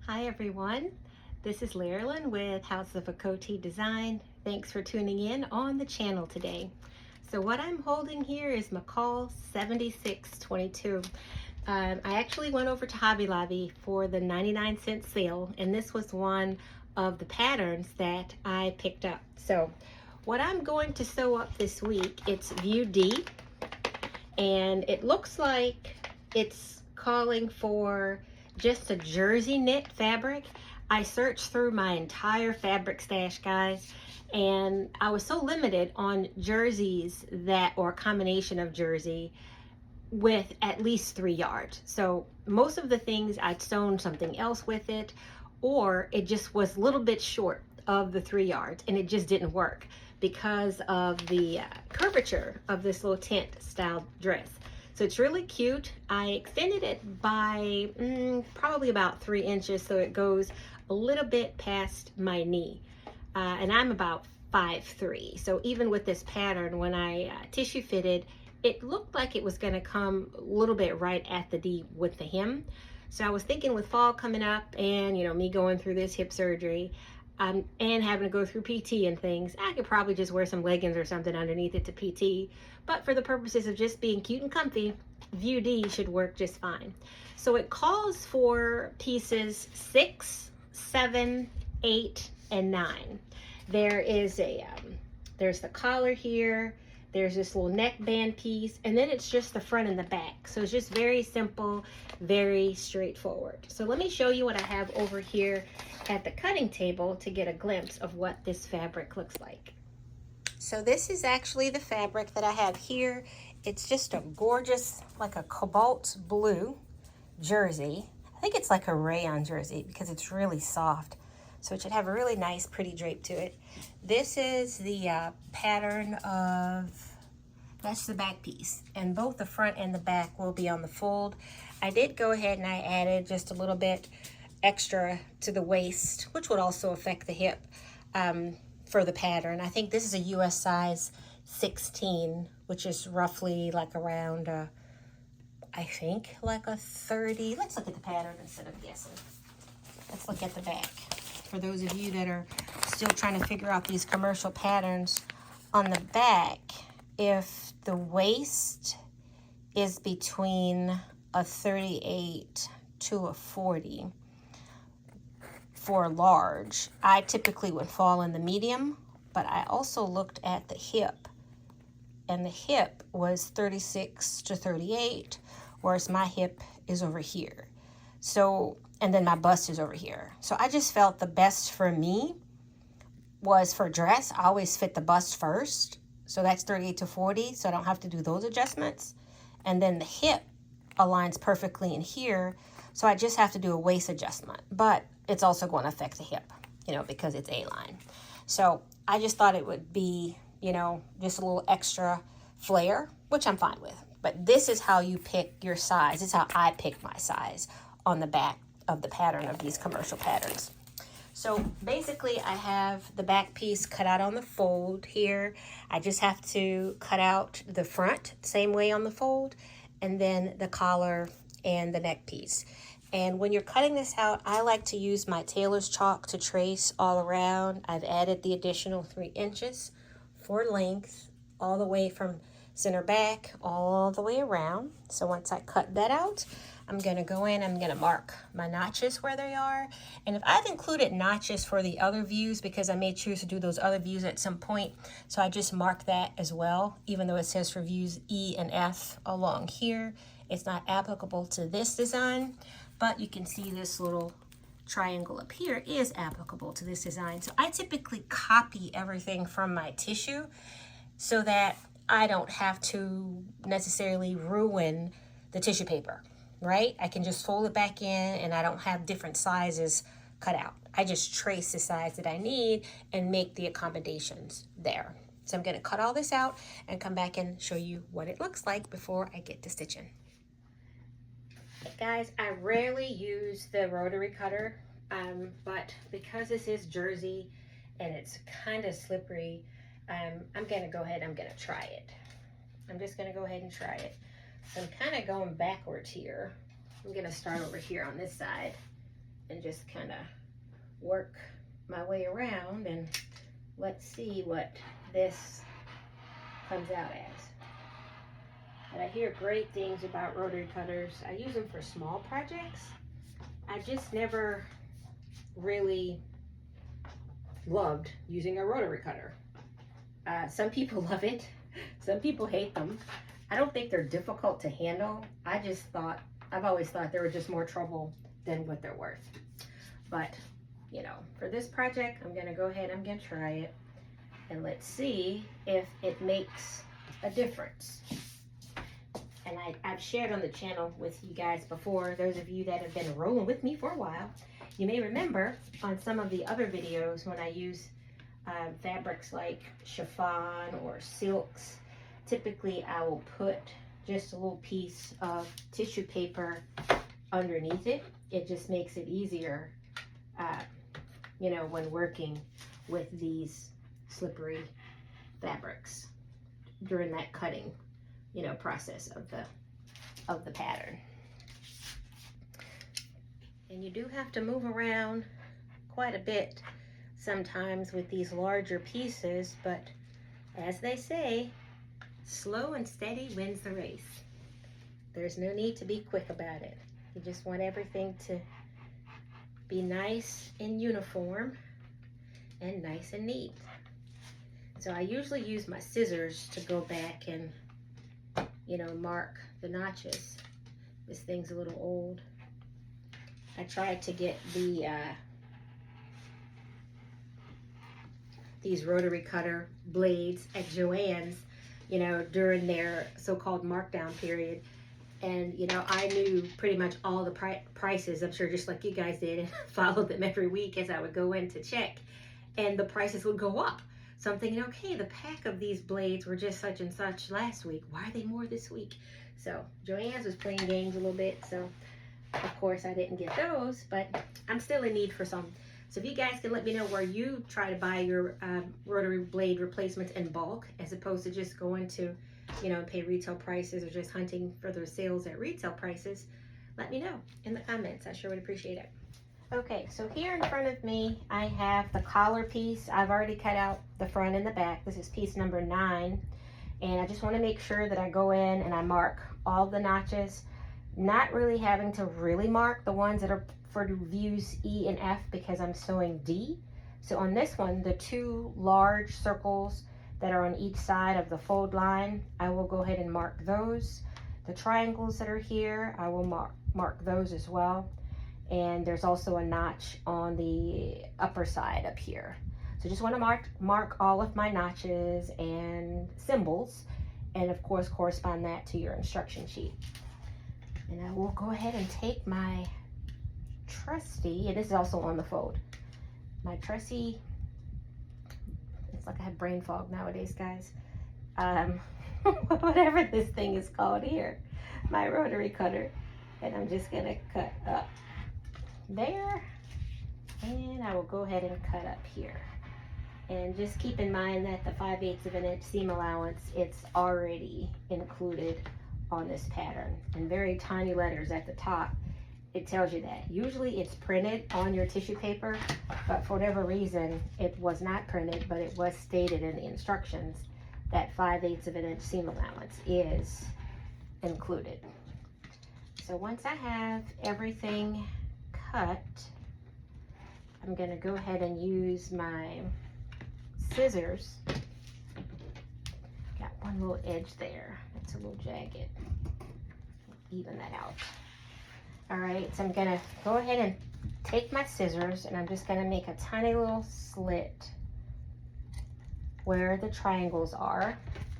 Hi everyone, this is Larilyn with House of Akoti Design. Thanks for tuning in on the channel today. So what I'm holding here is McCalls 7622. I actually went over to Hobby Lobby for the 99-cent sale, and this was one of the patterns that I picked up. So what I'm going to sew up this week, it's View D, and it looks like it's calling for just a jersey knit fabric. I searched through my entire fabric stash, guys, and I was so limited on jerseys that, or a combination of jersey with at least 3 yards. So most of the things I'd sewn something else with it, or it just was a little bit short of the 3 yards and it just didn't work because of the curvature of this little tent style dress. So it's really cute. I extended it by probably about 3 inches, so it goes a little bit past my knee. And I'm about 5'3". So even with this pattern, when I tissue fitted, it looked like it was going to come a little bit right at the D with the hem. So I was thinking with fall coming up and, you know, me going through this hip surgery and having to go through PT and things, I could probably just wear some leggings or something underneath it to PT. But for the purposes of just being cute and comfy, View D should work just fine. So it calls for pieces 6, 7, 8, and 9. There is there's the collar here. There's this little neckband piece, and then it's just the front and the back. So it's just very simple, very straightforward. So let me show you what I have over here at the cutting table to get a glimpse of what this fabric looks like. So this is actually the fabric that I have here. It's just a gorgeous, like a cobalt blue jersey. I think it's like a rayon jersey because it's really soft. So it should have a really nice, pretty drape to it. This is the pattern of, that's the back piece. And both the front and the back will be on the fold. I did go ahead and I added just a little bit extra to the waist, which would also affect the hip for the pattern. I think this is a US size 16, which is roughly like around, I think like a 30. Let's look at the pattern instead of guessing. Let's look at the back. For those of you that are still trying to figure out these commercial patterns, on the back, if the waist is between a 38 to a 40 for large, I typically would fall in the medium, but I also looked at the hip, and the hip was 36 to 38, whereas my hip is over here. So, and then my bust is over here. So I just felt the best for me was for dress. I always fit the bust first. So that's 38 to 40. So I don't have to do those adjustments. And then the hip aligns perfectly in here. So I just have to do a waist adjustment. But it's also going to affect the hip, you know, because it's A-line. So I just thought it would be, you know, just a little extra flair, which I'm fine with. But this is how you pick your size. This is how I pick my size on the back of the pattern of these commercial patterns. So basically I have the back piece cut out on the fold here. I just have to cut out the front same way on the fold, and then the collar and the neck piece. And when you're cutting this out, I like to use my tailor's chalk to trace all around. I've added the additional 3 inches for length all the way from center back all the way around. So once I cut that out, I'm going to go in, I'm going to mark my notches where they are. And if I've included notches for the other views, because I may choose to do those other views at some point, so I just mark that as well, even though it says for views E and F along here. It's not applicable to this design, but you can see this little triangle up here is applicable to this design. So I typically copy everything from my tissue so that I don't have to necessarily ruin the tissue paper, right? I can just fold it back in and I don't have different sizes cut out. I just trace the size that I need and make the accommodations there. So I'm going to cut all this out and come back and show you what it looks like before I get to stitching. Guys, I rarely use the rotary cutter, but because this is jersey and it's kind of slippery, I'm going to go ahead, I'm going to try it. I'm just going to go ahead and try it. So I'm kind of going backwards here. I'm going to start over here on this side and just kind of work my way around, and let's see what this comes out as. And I hear great things about rotary cutters. I use them for small projects. I just never really loved using a rotary cutter. Some people love it, some people hate them. I don't think they're difficult to handle. I've always thought they were just more trouble than what they're worth. But, you know, for this project, I'm gonna go ahead, I'm gonna try it, and let's see if it makes a difference. And I've shared on the channel with you guys before, those of you that have been rolling with me for a while. You may remember on some of the other videos when I use fabrics like chiffon or silks, typically I will put just a little piece of tissue paper underneath it. It just makes it easier, you know, when working with these slippery fabrics during that cutting, you know, process of the pattern. And you do have to move around quite a bit sometimes with these larger pieces, but as they say, slow and steady wins the race. There's no need to be quick about it. You just want everything to be nice and uniform and nice and neat. So I usually use my scissors to go back and, you know, mark the notches. This thing's a little old. I tried to get these rotary cutter blades at Joann's, you know, during their so-called markdown period. And, you know, I knew pretty much all the prices, I'm sure just like you guys did, and followed them every week as I would go in to check. And the prices would go up. So I'm thinking, okay, the pack of these blades were just such and such last week. Why are they more this week? So Joann's was playing games a little bit. So, of course, I didn't get those, but I'm still in need for some. So if you guys can let me know where you try to buy your rotary blade replacements in bulk, as opposed to just going to, you know, pay retail prices or just hunting for those sales at retail prices, let me know in the comments. I sure would appreciate it. Okay, so here in front of me, I have the collar piece. I've already cut out the front and the back. This is piece number 9. And I just want to make sure that I go in and I mark all the notches, not really having to really mark the ones that are for views E and F because I'm sewing D. So on this one, the 2 large circles that are on each side of the fold line, I will go ahead and mark those. The triangles that are here, I will mark those as well. And there's also a notch on the upper side up here. So just want to mark all of my notches and symbols, and of course correspond that to your instruction sheet. And I will go ahead and take my trusty, and this is also on the fold, my trusty, it's like I have brain fog nowadays, guys. Whatever this thing is called here, my rotary cutter, and I'm just gonna cut up there, and I will go ahead and cut up here. And just keep in mind that the 5/8 of an inch seam allowance, it's already included on this pattern. In very tiny letters at the top, it tells you that. Usually it's printed on your tissue paper, but for whatever reason, it was not printed, but it was stated in the instructions that 5/8 of an inch seam allowance is included. So once I have everything cut, I'm gonna go ahead and use my scissors. Got one little edge there, it's a little jagged. Even that out. All right, so I'm gonna go ahead and take my scissors, and I'm just gonna make a tiny little slit where the triangles are.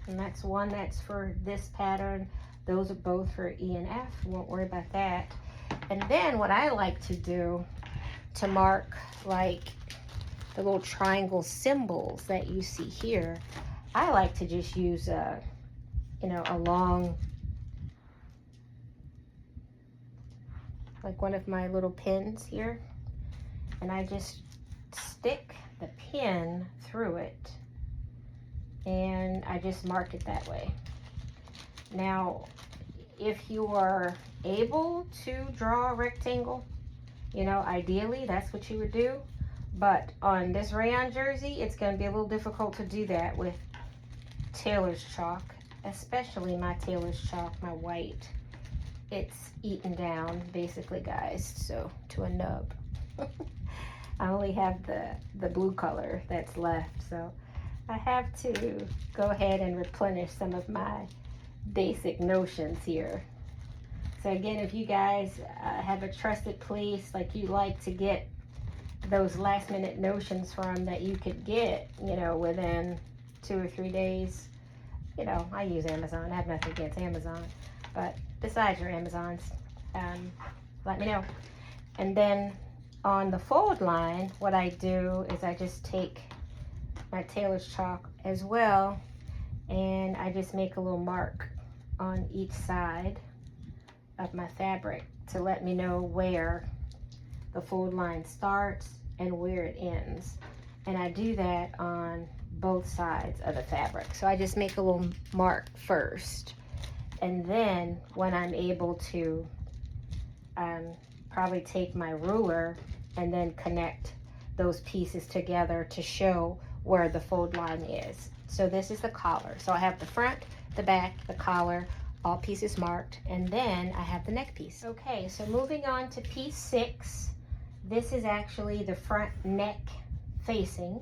And that's one that's for this pattern. Those are both for E and F, won't worry about that. And then what I like to do to mark like the little triangle symbols that you see here, I like to just use a, you know, a long, like one of my little pins here, and I just stick the pin through it, and I just mark it that way. Now, if you are able to draw a rectangle, You know, ideally, that's what you would do. But on this rayon jersey, it's going to be a little difficult to do that with tailor's chalk, especially my tailor's chalk, my white. It's eaten down, basically, guys, so to a nub. I only have the blue color that's left, so I have to go ahead and replenish some of my basic notions here. So again, if you guys have a trusted place like you like to get those last minute notions from that you could get, you know, within 2 or 3 days, you know, I use Amazon. I have nothing against Amazon, but besides your Amazons, let me know. And then on the fold line, what I do is I just take my tailor's chalk as well, and I just make a little mark on each side of my fabric to let me know where the fold line starts and where it ends. And I do that on both sides of the fabric. So I just make a little mark first, and then when I'm able to probably take my ruler and then connect those pieces together to show where the fold line is. So this is the collar. So I have the front, the back, the collar, all pieces marked, and then I have the neck piece. Okay, so moving on to piece 6. This is actually the front neck facing.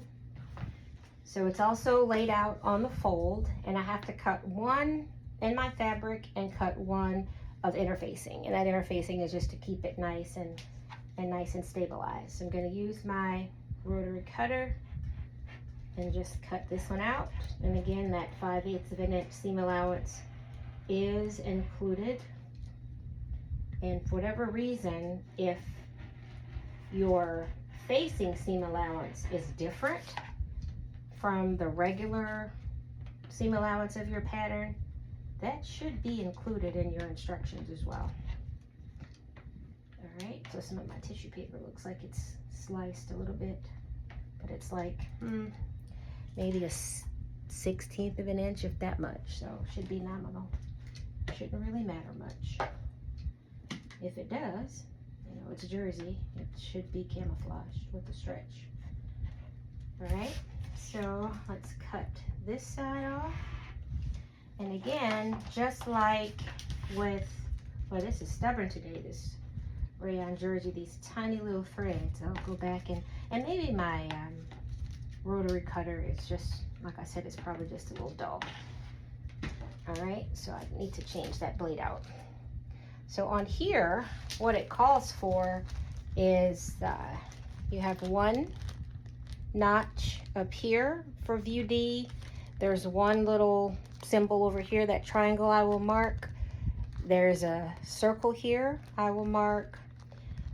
So it's also laid out on the fold, and I have to cut one in my fabric and cut one of interfacing, and that interfacing is just to keep it nice and nice and stabilized. So I'm going to use my rotary cutter and just cut this one out. And again, that 5/8 of an inch seam allowance is included. And for whatever reason, if your facing seam allowance is different from the regular seam allowance of your pattern, that should be included in your instructions as well. All right, so some of my tissue paper looks like it's sliced a little bit, but it's like maybe a 1/16 of an inch, if that much, so it should be nominal. Shouldn't really matter much. If it does, you know, it's jersey, it should be camouflaged with the stretch. All right, so let's cut this side off. And again, just like with, well, this is stubborn today, this rayon jersey, these tiny little threads. I'll go back and maybe my rotary cutter is just, like I said, it's probably just a little dull. All right, so I need to change that blade out. So on here, what it calls for is you have one notch up here for view D. There's one little symbol over here, that triangle I will mark. There's a circle here I will mark,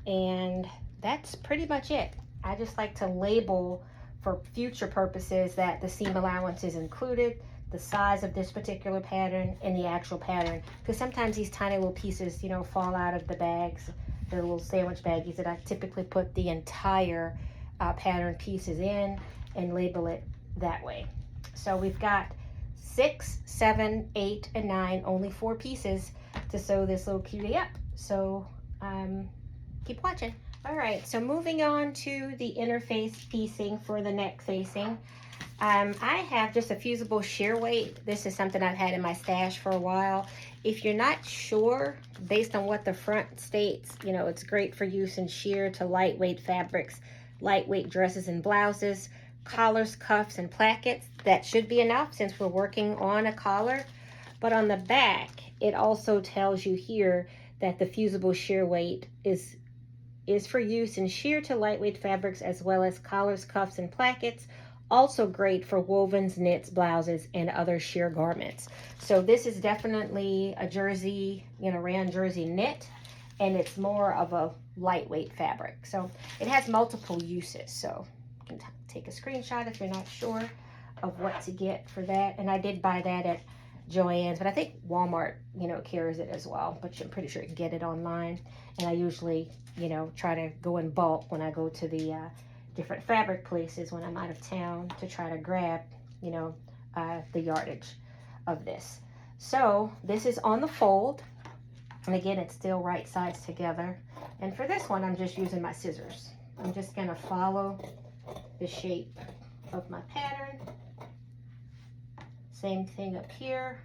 and that's pretty much it. I just like to label for future purposes that the seam allowance is included, the size of this particular pattern, and the actual pattern, because sometimes these tiny little pieces, you know, fall out of the bags, the little sandwich baggies that I typically put the entire pattern pieces in and label it that way. So we've got 6, 7, 8, and 9, only 4 pieces to sew this little cutie up. So keep watching. All right, so moving on to the interface piecing for the neck facing. I have just a fusible shear weight. This is something I've had in my stash for a while. If you're not sure, based on what the front states, you know, it's great for use in sheer to lightweight fabrics, lightweight dresses and blouses, collars, cuffs, and plackets. That should be enough since we're working on a collar. But on the back, it also tells you here that the fusible shear weight is for use in sheer to lightweight fabrics as well as collars, cuffs, and plackets. Also great for wovens, knits, blouses, and other sheer garments. So this is definitely a jersey, you know, rayon jersey knit, and it's more of a lightweight fabric. So it has multiple uses. So you can take a screenshot if you're not sure of what to get for that. And I did buy that at Joann's, but I think Walmart, you know, carries it as well, but I'm pretty sure you can get it online. And I usually, you know, try to go in bulk when I go to the different fabric places when I'm out of town to try to grab, you know, the yardage of this. So this is on the fold, and again, it's still right sides together. And for this one, I'm just using my scissors. I'm just gonna follow the shape of my pattern. Same thing up here.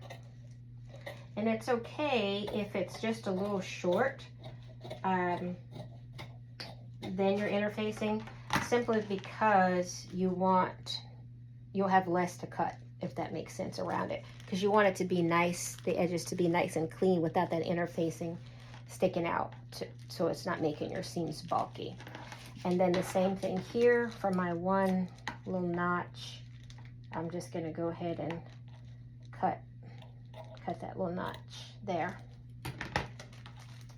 And it's okay if it's just a little short than your interfacing, simply because you'll have less to cut, if that makes sense, around it, because you want it to be nice, the edges to be nice and clean without that interfacing sticking out, so it's not making your seams bulky. And then the same thing here for my one little notch. I'm just going to go ahead and cut that little notch there.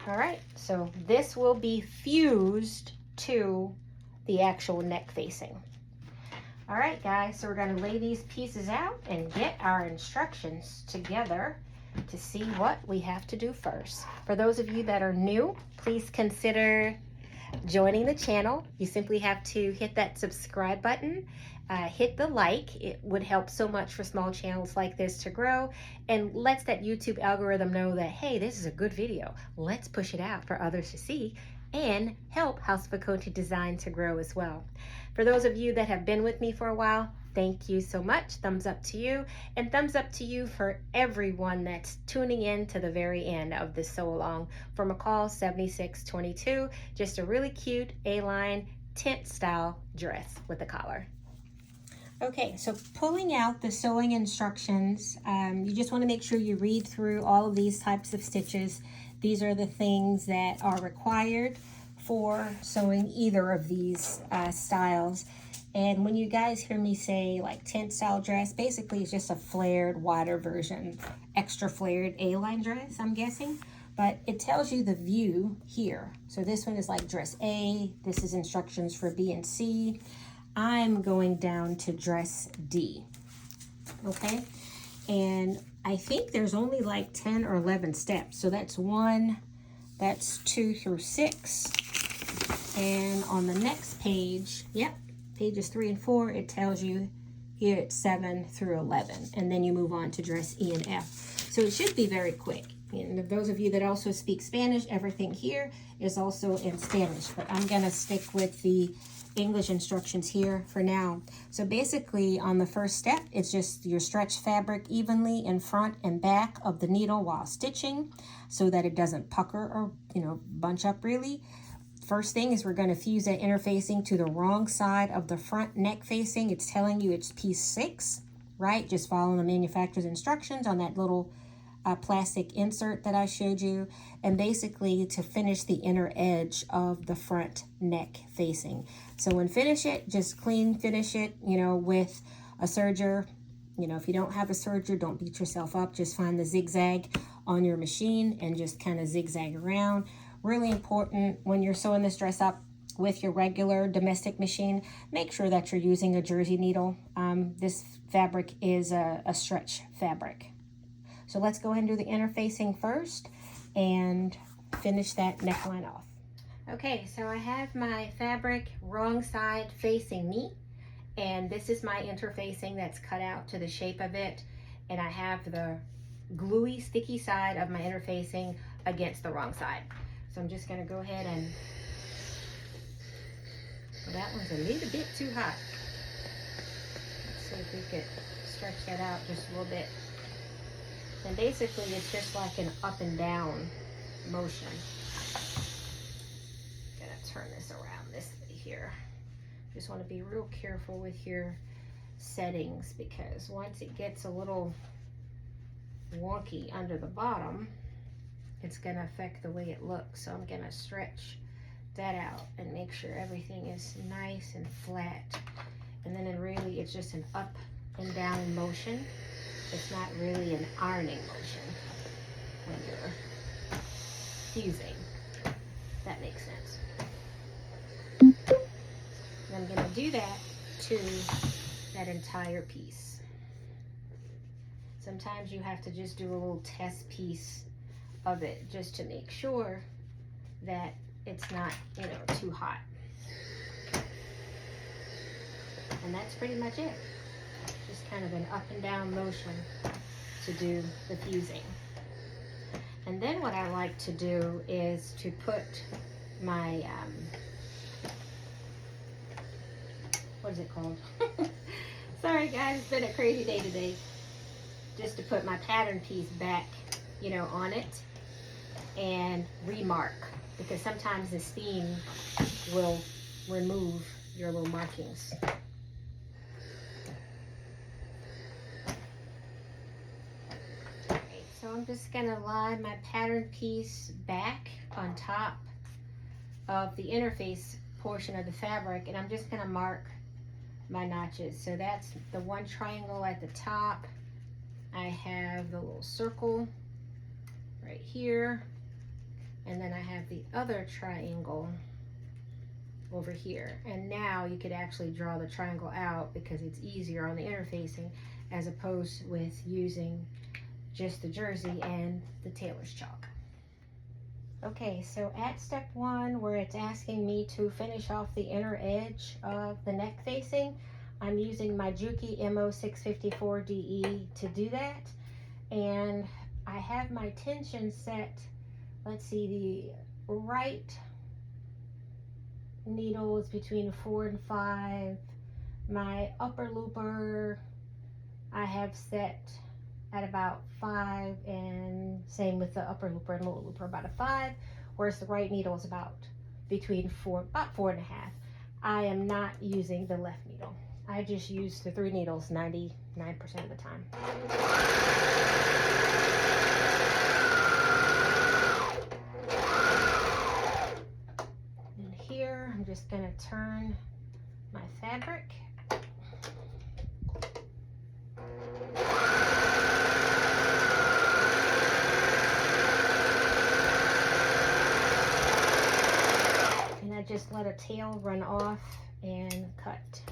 All right, so this will be fused to the actual neck facing. All right, guys, so we're going to lay these pieces out and get our instructions together to see what we have to do first. For those of you that are new, please consider joining the channel. You simply have to hit that subscribe button, hit the like. It would help so much for small channels like this to grow, and lets that YouTube algorithm know that, hey, this is a good video. Let's push it out for others to see and help House of Vakoti Design to grow as well. For those of you that have been with me for a while, thank you so much. Thumbs up to you, and thumbs up to you for everyone that's tuning in to the very end of this sew along for McCalls 7622. Just a really cute A-line tent style dress with a collar. Okay, so pulling out the sewing instructions, you just want to make sure you read through all of these types of stitches. These are the things that are required for sewing either of these styles. And when you guys hear me say like tent style dress, basically it's just a flared, wider version, extra flared A-line dress, I'm guessing. But it tells you the view here. So this one is like dress A, this is instructions for B and C. I'm going down to dress D, okay? And I think there's only like 10 or 11 steps. So that's 1, that's 2 through 6. And on the next page, yep, pages 3 and 4, it tells you here it's 7 through 11. And then you move on to dress E and F. So it should be very quick. And those of you that also speak Spanish, everything here is also in Spanish. But I'm gonna stick with the English instructions here for now. So basically on the first step, it's just your stretch fabric evenly in front and back of the needle while stitching so that it doesn't pucker or, bunch up really. First thing is we're going to fuse that interfacing to the wrong side of the front neck facing. It's telling you it's piece 6, right? Just follow the manufacturer's instructions on that little plastic insert that I showed you, and basically to finish the inner edge of the front neck facing. So when finish it, just clean finish it, with a serger. If you don't have a serger, don't beat yourself up. Just find the zigzag on your machine and just kind of zigzag around. Really important when you're sewing this dress up with your regular domestic machine, make sure that you're using a jersey needle. This fabric is a stretch fabric. So let's go ahead and do the interfacing first and finish that neckline off. Okay, so I have my fabric wrong side facing me, and this is my interfacing that's cut out to the shape of it, and I have the gluey, sticky side of my interfacing against the wrong side. So I'm just gonna go ahead and, well, that one's a little bit too hot. Let's see if we could stretch that out just a little bit. And basically it's just like an up and down motion. I'm gonna turn this around this way here. Just want to be real careful with your settings, because once it gets a little wonky under the bottom, it's gonna affect the way it looks. So I'm gonna stretch that out and make sure everything is nice and flat. And then really it's just an up and down motion. It's not really an ironing motion when you're fusing. That makes sense. And I'm gonna do that to that entire piece. Sometimes you have to just do a little test piece of it just to make sure that it's not, too hot. And that's pretty much it. Just kind of an up and down motion to do the fusing. And then what I like to do is to put my, what is it called? Sorry guys, it's been a crazy day today. Just to put my pattern piece back, you know, on it and remark, because sometimes the steam will remove your little markings. Okay, so I'm just gonna lie my pattern piece back on top of the interface portion of the fabric, and I'm just gonna mark my notches. So that's the one triangle at the top. I have the little circle right here, and then I have the other triangle over here. And now you could actually draw the triangle out because it's easier on the interfacing as opposed with using just the jersey and the tailor's chalk. Okay, so at step 1, where it's asking me to finish off the inner edge of the neck facing, I'm using my Juki MO-654 DE to do that. And I have my tension set, let's see, the right needle is between 4 and 5. My upper looper I have set at about 5, and same with the upper looper and lower looper, about a 5, whereas the right needle is about between 4, about 4.5. I am not using the left needle. I just use the 3 needles 99% of the time. And here I'm just going to turn my fabric. And I just let a tail run off and cut.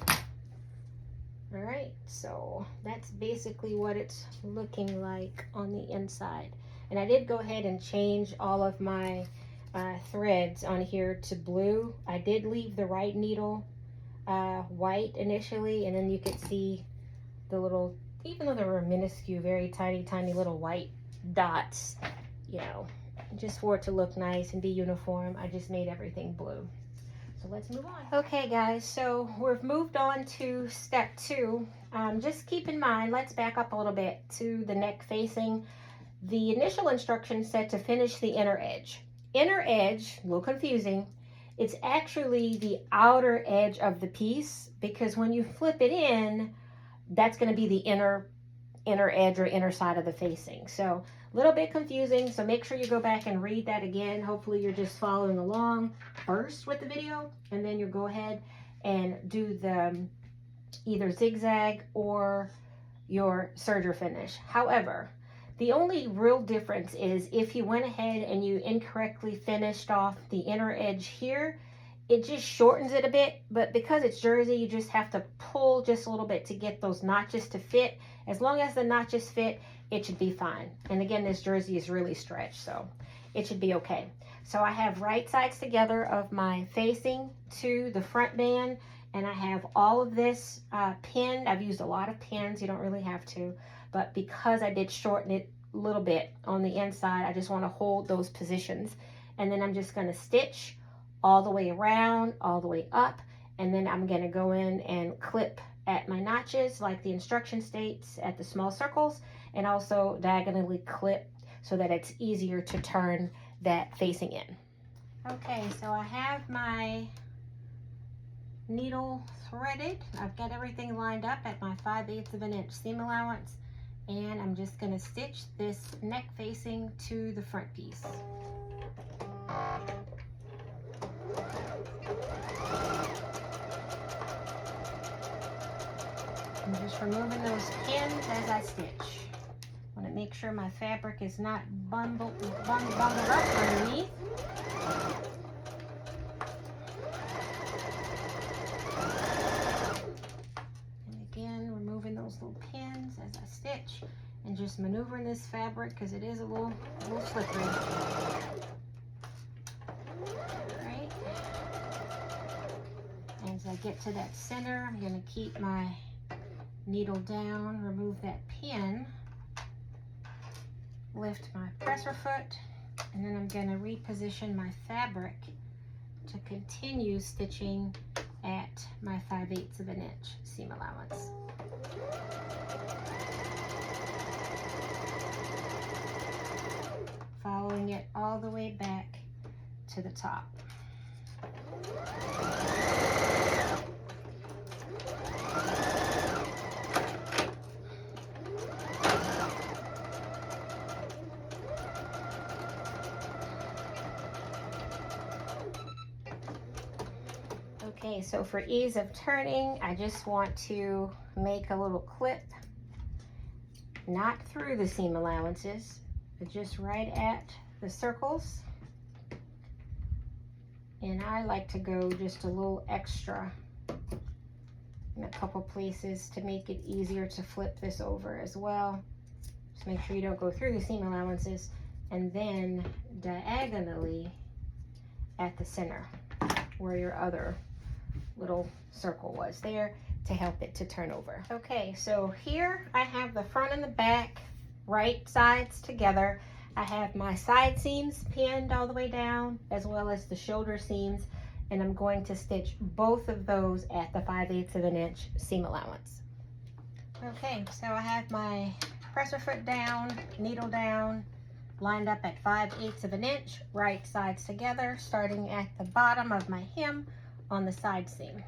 All right, so that's basically what it's looking like on the inside. And I did go ahead and change all of my threads on here to blue. I did leave the right needle white initially, and then you could see the little, even though they were minuscule, very tiny, tiny little white dots, you know, just for it to look nice and be uniform, I just made everything blue. So let's move on. Okay guys, so we've moved on to step 2. Just keep in mind, let's back up a little bit to the neck facing. The initial instruction said to finish the inner edge. Inner edge, a little confusing, it's actually the outer edge of the piece, because when you flip it in, that's going to be the inner edge or inner side of the facing. So a little bit confusing, so make sure you go back and read that again. Hopefully you're just following along first with the video, and then you go ahead and do the either zigzag or your serger finish. However, the only real difference is if you went ahead and you incorrectly finished off the inner edge here, it just shortens it a bit, but because it's jersey, you just have to pull just a little bit to get those notches to fit. As long as the notches fit, it should be fine. And again, this jersey is really stretched, so it should be okay. So I have right sides together of my facing to the front band, and I have all of this pinned. I've used a lot of pins, you don't really have to, but because I did shorten it a little bit on the inside, I just want to hold those positions. And then I'm just going to stitch all the way around, all the way up, and then I'm going to go in and clip at my notches like the instruction states at the small circles, and also diagonally clip so that it's easier to turn that facing in. Okay, so I have my needle threaded. I've got everything lined up at my 5/8 of an inch seam allowance, and I'm just going to stitch this neck facing to the front piece. I'm just removing those pins as I stitch. I want to make sure my fabric is not bundled up underneath. And again, removing those little pins as I stitch, and just maneuvering this fabric because it is a little slippery. Alright. As I get to that center, I'm going to keep my needle down, remove that pin, lift my presser foot, and then I'm going to reposition my fabric to continue stitching at my 5/8 of an inch seam allowance. Following it all the way back to the top. Okay, so for ease of turning, I just want to make a little clip, not through the seam allowances, but just right at the circles. And I like to go just a little extra in a couple places to make it easier to flip this over as well. Just make sure you don't go through the seam allowances, and then diagonally at the center where your other little circle was there to help it to turn over. Okay, so here I have the front and the back right sides together. I have my side seams pinned all the way down as well as the shoulder seams, and I'm going to stitch both of those at the 5/8 of an inch seam allowance. Okay, so I have my presser foot down, needle down, lined up at 5/8 of an inch, right sides together, starting at the bottom of my hem on the side seam.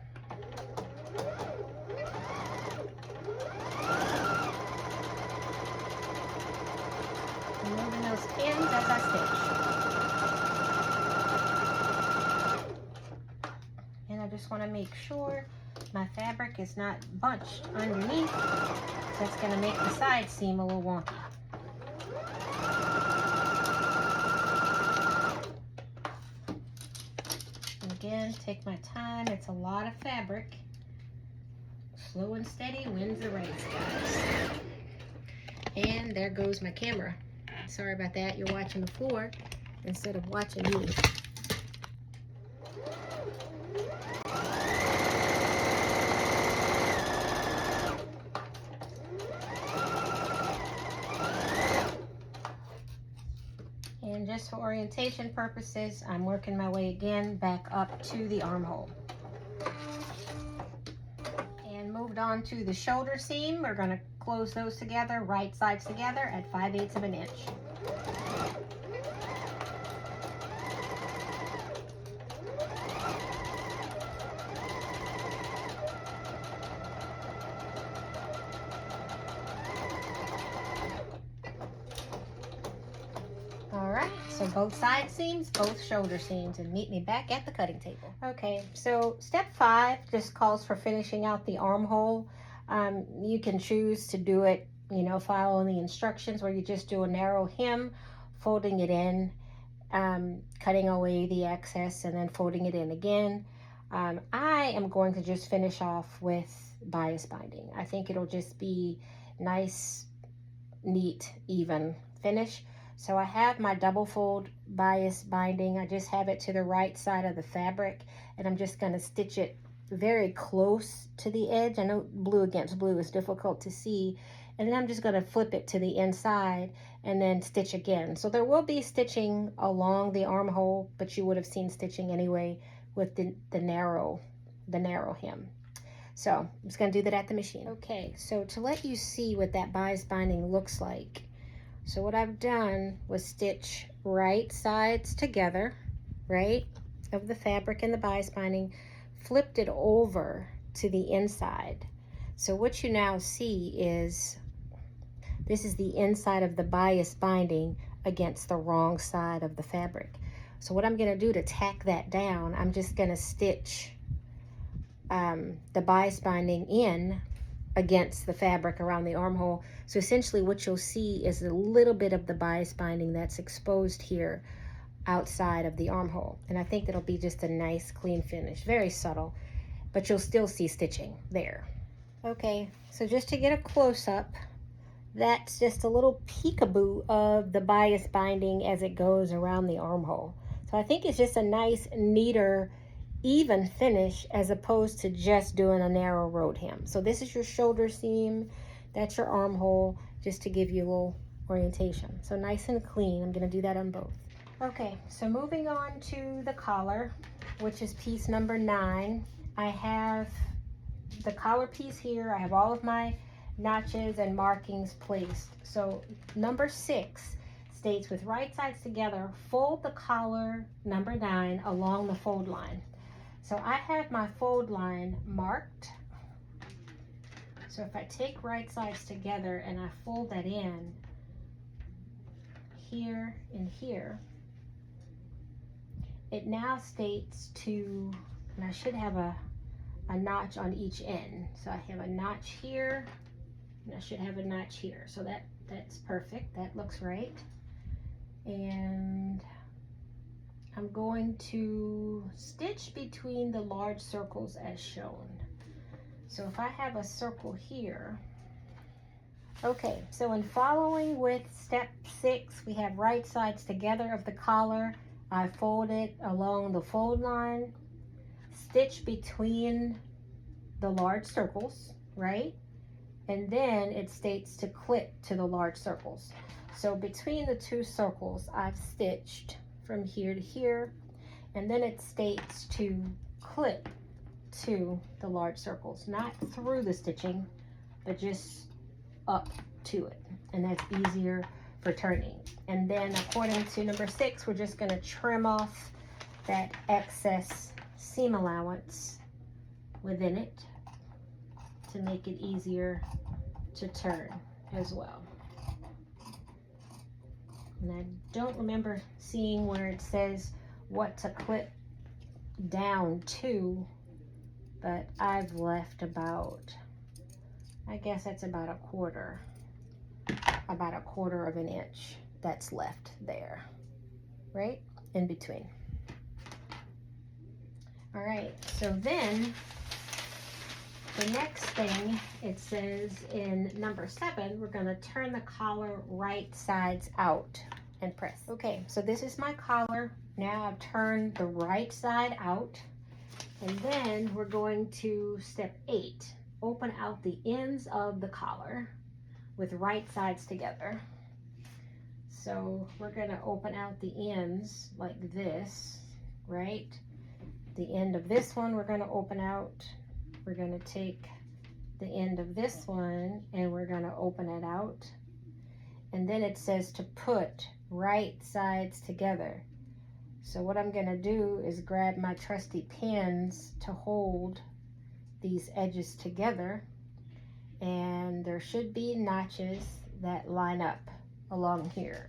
Removing those pins as I stitch. And I just want to make sure my fabric is not bunched underneath. That's going to make the side seam a little wonky. Again, take my time. It's a lot of fabric. Slow and steady wins the race, guys. And there goes my camera. Sorry about that. You're watching the floor instead of watching me. And just for orientation purposes, I'm working my way again back up to the armhole. And moved on to the shoulder seam. We're going to close those together, right sides together at 5/8 of an inch. So both side seams, both shoulder seams, and meet me back at the cutting table. Okay, so step 5 just calls for finishing out the armhole. You can choose to do it, you know, following the instructions, where you just do a narrow hem, folding it in, cutting away the excess, and then folding it in again. I am going to just finish off with bias binding. I think it'll just be nice, neat, even finish. So I have my double fold bias binding. I just have it to the right side of the fabric, and I'm just going to stitch it very close to the edge. I know blue against blue is difficult to see. And then I'm just going to flip it to the inside and then stitch again. So there will be stitching along the armhole, but you would have seen stitching anyway with the narrow hem. So I'm just going to do that at the machine. Okay, so to let you see what that bias binding looks like, so what I've done was stitch right sides together, right, of the fabric and the bias binding, flipped it over to the inside. So what you now see is this is the inside of the bias binding against the wrong side of the fabric. So what I'm going to do to tack that down, I'm just going to stitch the bias binding in against the fabric around the armhole. So essentially what you'll see is a little bit of the bias binding that's exposed here outside of the armhole. And I think that'll be just a nice clean finish, very subtle, but you'll still see stitching there. Okay, so just to get a close-up, that's just a little peekaboo of the bias binding as it goes around the armhole. So I think it's just a nice, neater, even finish as opposed to just doing a narrow road hem. So this is your shoulder seam, that's your armhole, just to give you a little orientation. So nice and clean. I'm going to do that on both. Okay, so moving on to the collar, which is piece number 9. I have the collar piece here. I have all of my notches and markings placed. So number 6 states, with right sides together, fold the collar number 9 along the fold line. So I have my fold line marked. So if I take right sides together and I fold that in here and here, it now states to, and I should have a notch on each end. So I have a notch here, and I should have a notch here. So that's perfect. That looks right. And I'm going to stitch between the large circles as shown. So if I have a circle here, okay, so in following with step 6, we have right sides together of the collar. I fold it along the fold line, stitch between the large circles, right? And then it states to clip to the large circles. So between the 2 circles, I've stitched from here to here, and then it states to clip to the large circles, not through the stitching, but just up to it, and that's easier for turning. And then according to number 6, we're just going to trim off that excess seam allowance within it to make it easier to turn as well. And I don't remember seeing where it says what to clip down to, but I've left about, I guess that's about a quarter of an inch that's left there, right in between. All right, so then the next thing, it says in number 7, we're going to turn the collar right sides out and press. Okay, so this is my collar. Now I've turned the right side out, and then we're going to step 8, open out the ends of the collar with right sides together. So we're going to open out the ends like this, right? The end of this one we're going to open out. We're going to take the end of this one and we're going to open it out. And then it says to put right sides together. So what I'm going to do is grab my trusty pins to hold these edges together, and there should be notches that line up along here.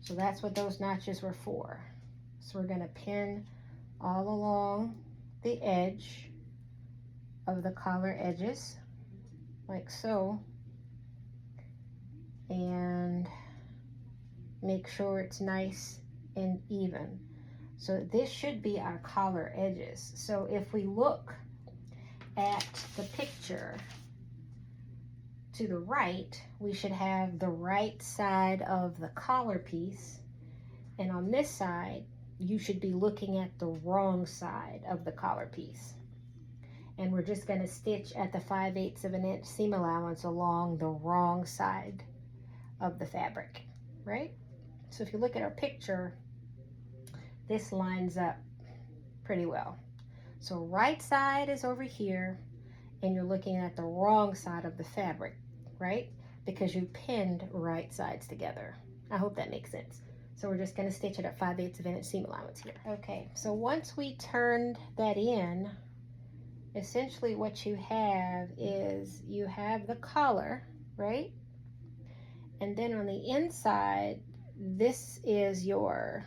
So that's what those notches were for. So we're going to pin all along the edge of the collar edges like so, and make sure it's nice and even. So this should be our collar edges. So if we look at the picture to the right, we should have the right side of the collar piece, and on this side you should be looking at the wrong side of the collar piece. And we're just going to stitch at the 5/8 of an inch seam allowance along the wrong side of the fabric, right? So if you look at our picture, this lines up pretty well. So right side is over here, and you're looking at the wrong side of the fabric, right? Because you pinned right sides together. I hope that makes sense. So we're just going to stitch it at 5/8 of an inch seam allowance here. Okay, so once we turned that in, essentially what you have is you have the collar, right? And then on the inside, this is your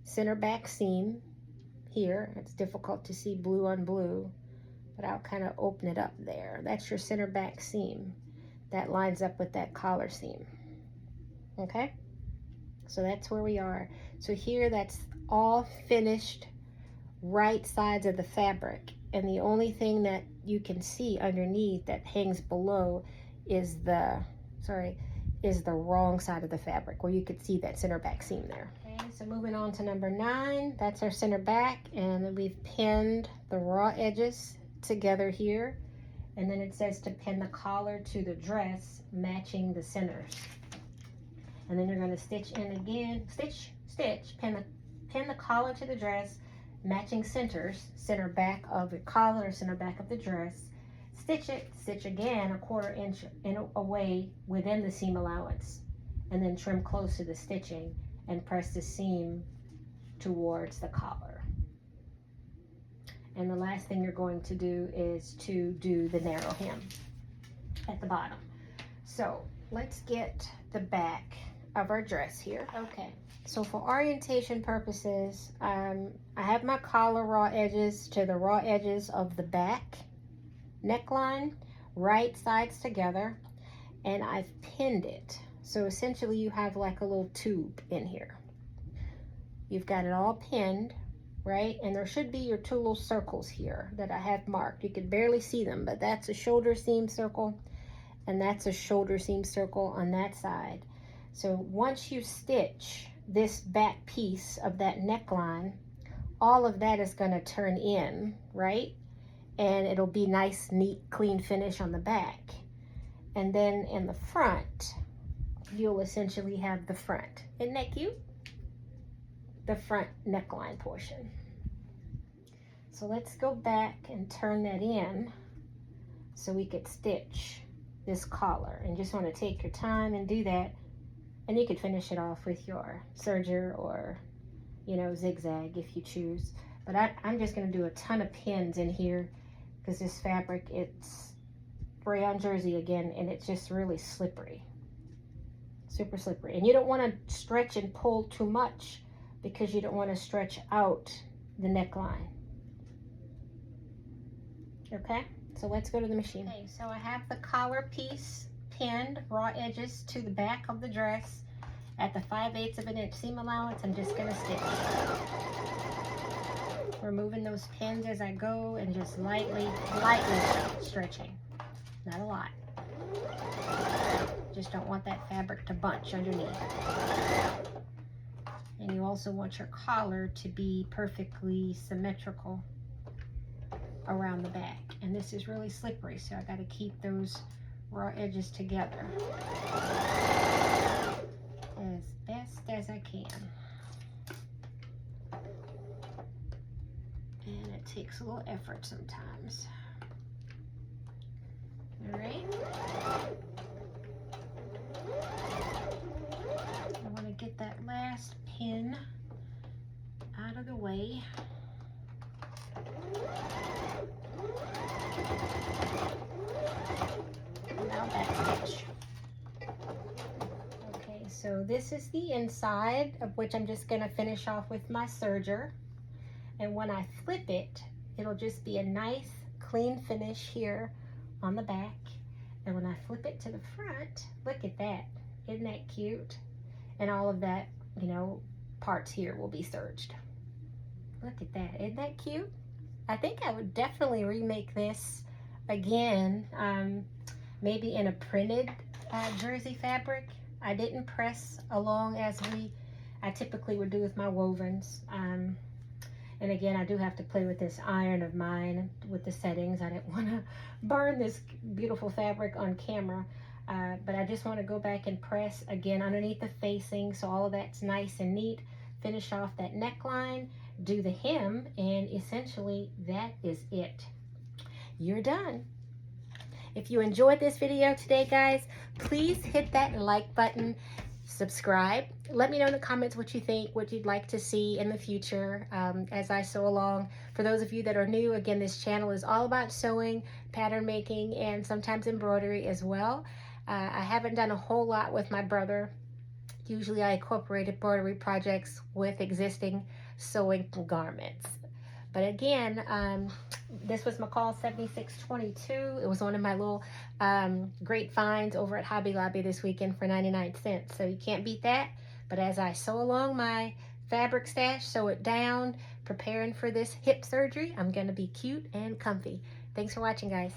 center back seam here. It's difficult to see blue on blue, but I'll kind of open it up there. That's your center back seam that lines up with that collar seam. Okay, so that's where we are. So here, that's all finished right sides of the fabric, and the only thing that you can see underneath that hangs below is the wrong side of the fabric, where you could see that center back seam there. Okay, so moving on to number 9, that's our center back, and then we've pinned the raw edges together here, and then it says to pin the collar to the dress matching the centers. And then you're going to stitch in again, stitch, pin the collar to the dress matching centers, center back of your collar or center back of the dress. Stitch it, stitch again 1/4 inch away within the seam allowance, and then trim close to the stitching and press the seam towards the collar. And the last thing you're going to do is to do the narrow hem at the bottom. So let's get the back of our dress here. Okay, so for orientation purposes, I have my collar raw edges to the raw edges of the back neckline, right sides together, and I've pinned it. So essentially you have like a little tube in here. You've got it all pinned, right? And there should be your 2 little circles here that I have marked. You can barely see them, but that's a shoulder seam circle, and that's a shoulder seam circle on that side. So once you stitch this back piece of that neckline, all of that is going to turn in, right? And it'll be nice, neat, clean finish on the back. And then in the front, you'll essentially have the front. Isn't that cute? The front neckline portion. So let's go back and turn that in so we could stitch this collar. And just want to take your time and do that. And you could finish it off with your serger or, you know, zigzag if you choose. But I'm just going to do a ton of pins in here because this fabric, it's rayon jersey again, and it's just really slippery. Super slippery. And you don't want to stretch and pull too much because you don't want to stretch out the neckline. Okay, so let's go to the machine. Okay, so I have the collar piece pinned, raw edges to the back of the dress at the 5/8 of an inch seam allowance. I'm just gonna stitch. Removing those pins as I go and just lightly stretching. Not a lot. Just don't want that fabric to bunch underneath. And you also want your collar to be perfectly symmetrical around the back. And this is really slippery, so I gotta keep those raw edges together as best as I can. And it takes a little effort sometimes. All right. I want to get that last pin out of the way. And now back stitch. Okay, so this is the inside, of which I'm just going to finish off with my serger. And when I flip it, it'll just be a nice clean finish here on the back. And when I flip it to the front, look at that. Isn't that cute? And all of that, you know, parts here will be serged. Look at that. Isn't that cute? I think I would definitely remake this again, maybe in a printed jersey fabric. I didn't press along as I typically would do with my wovens. And again, I do have to play with this iron of mine with the settings. I didn't want to burn this beautiful fabric on camera. But I just want to go back and press again underneath the facing so all of that's nice and neat. Finish off that neckline, do the hem, and essentially that is it. You're done. If you enjoyed this video today, guys, please hit that like button. Subscribe. Let me know in the comments what you think, what you'd like to see in the future as I sew along. For those of you that are new, again, this channel is all about sewing, pattern making, and sometimes embroidery as well. I haven't done a whole lot with my brother. Usually I incorporate embroidery projects with existing sewing garments. But again, this was McCalls 7622. It was one of my little great finds over at Hobby Lobby this weekend for 99 cents. So you can't beat that. But as I sew along my fabric stash, sew it down, preparing for this hip surgery, I'm going to be cute and comfy. Thanks for watching, guys.